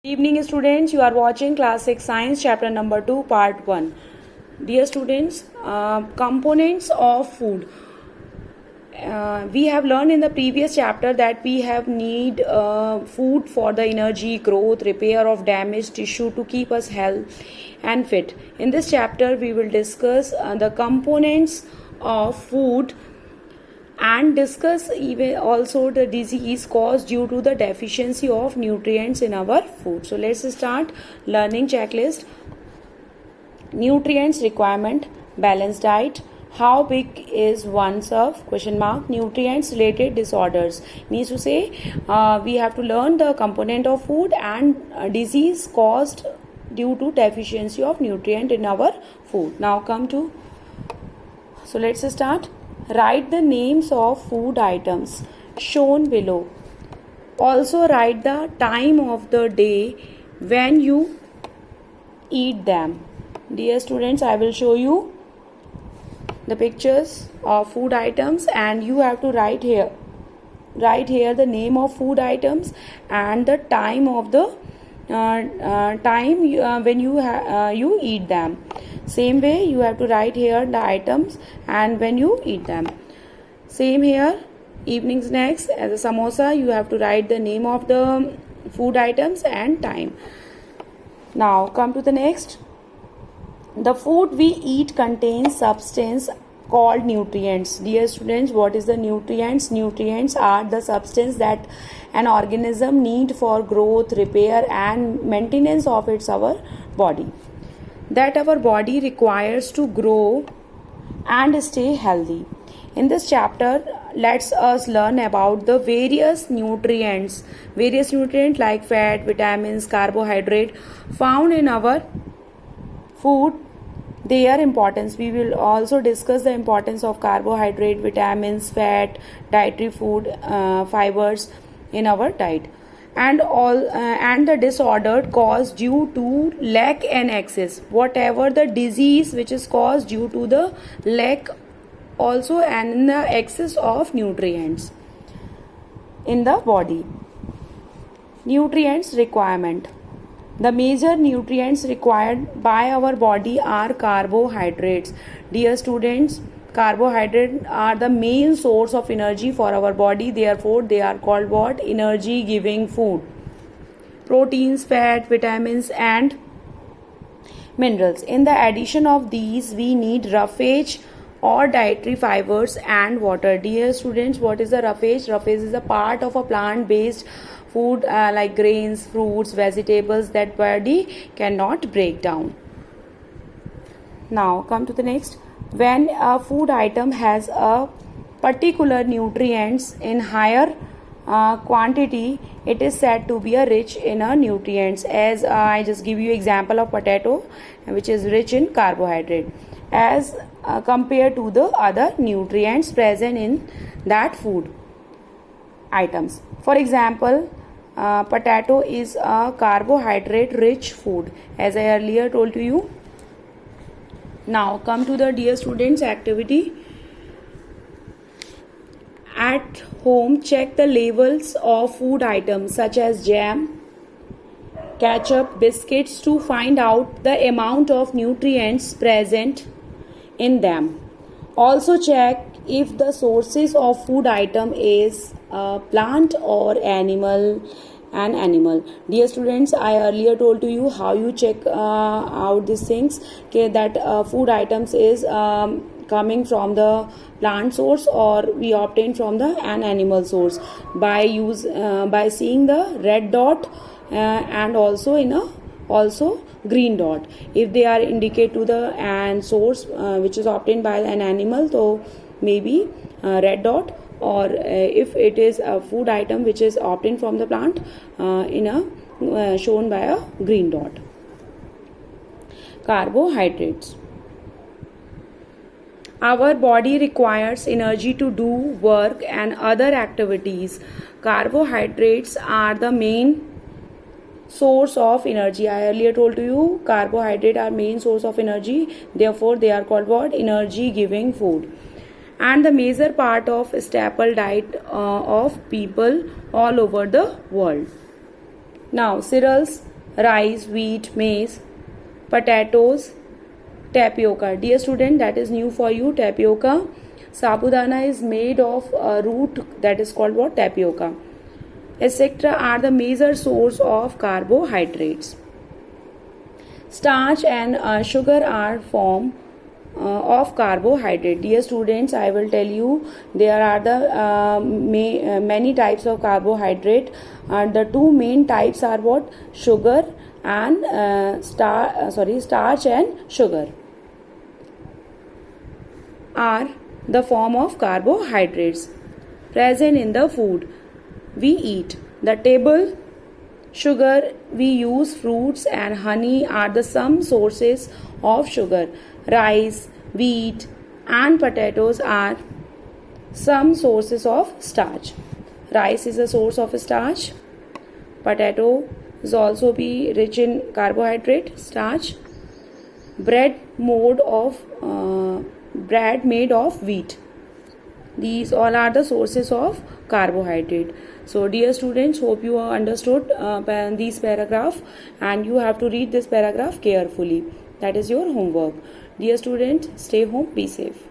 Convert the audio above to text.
Evening students, you are watching class 6 science chapter number 2 part 1. Dear students, components of food. We have learned in the previous chapter that we have need food for the energy, growth, repair of damaged tissue to keep us healthy and fit. In this chapter we will discuss the components of food and discuss even also the disease caused due to the deficiency of nutrients in our food. So let's start learning checklist. Nutrients requirement, balanced diet. How big is one serve? Question mark. Nutrients related disorders means to say we have to learn the component of food and disease caused due to deficiency of nutrient in our food. Now come to, so let's start. Write the names of food items shown below. Also write the time of the day when you eat them. Dear students, I will show you the pictures of food items and you have to write here the name of food items and the time of the when you eat them. Same way you have to write here the items and when you eat them. Same here, evening snacks as a samosa, you have to write the name of the food items and time. Now come to the next. The food we eat contains substance called nutrients. Dear students, what is the nutrients? Nutrients are the substance that an organism need for growth, repair and maintenance of our body, that our body requires to grow and stay healthy. In this chapter, let's us learn about the various nutrients like fat, vitamins, carbohydrate found in our food, their importance. We will also discuss the importance of carbohydrate, vitamins, fat, dietary food, fibers in our diet, and the disorder caused due to lack and excess. Whatever the disease which is caused due to the lack also and the excess of nutrients in the body. Nutrients requirement. The major nutrients required by our body are carbohydrates. Dear students, carbohydrates are the main source of energy for our body. Therefore, they are called what? Energy giving food. Proteins, fat, vitamins and minerals. In the addition of these, we need roughage or dietary fibers and water. Dear students, what is the roughage? Roughage is a part of a plant-based food like grains, fruits, vegetables that body cannot break down. Now come to the next. When a food item has a particular nutrients in higher quantity, it is said to be rich in nutrients. As I just give you example of potato, which is rich in carbohydrate as compared to the other nutrients present in that food items. For example, potato is a carbohydrate rich food, as I earlier told to you. Now come to the dear students activity. At home, check the labels of food items such as jam, ketchup, biscuits to find out the amount of nutrients present in them. Also check if the sources of food item is plant or animal. Dear students, I earlier told to you how you check out these things, okay, that food items is coming from the plant source or we obtain from the an animal source by seeing the red dot and also in a green dot. If they are indicate to the and source which is obtained by an animal, so maybe red dot, or if it is a food item which is obtained from the plant shown by a green dot. Carbohydrates. Our body requires energy to do work and other activities. Carbohydrates are the main source of energy. I earlier told to you carbohydrates are main source of energy. Therefore, they are called what? Energy giving food. And the major part of staple diet of people all over the world. Now, cereals rice, wheat, maize, potatoes, tapioca. Dear student, that is new for you, tapioca. Sabudana is made of a root that is called what? Tapioca. Etc. are the major source of carbohydrates. Starch and sugar are form of carbohydrate. Dear students, I will tell you there are the many types of carbohydrate. The two main types are what? Sugar and starch and sugar are the form of carbohydrates present in the food we eat. The table sugar we use, fruits and honey are the some sources of sugar. Rice, wheat and potatoes are some sources of starch. Rice is a source of starch. Potato is also be rich in carbohydrate, starch. Bread made of wheat. These all are the sources of carbohydrate. So dear students, hope you understood this paragraph, and you have to read this paragraph carefully. That is your homework. Dear students, stay home, be safe.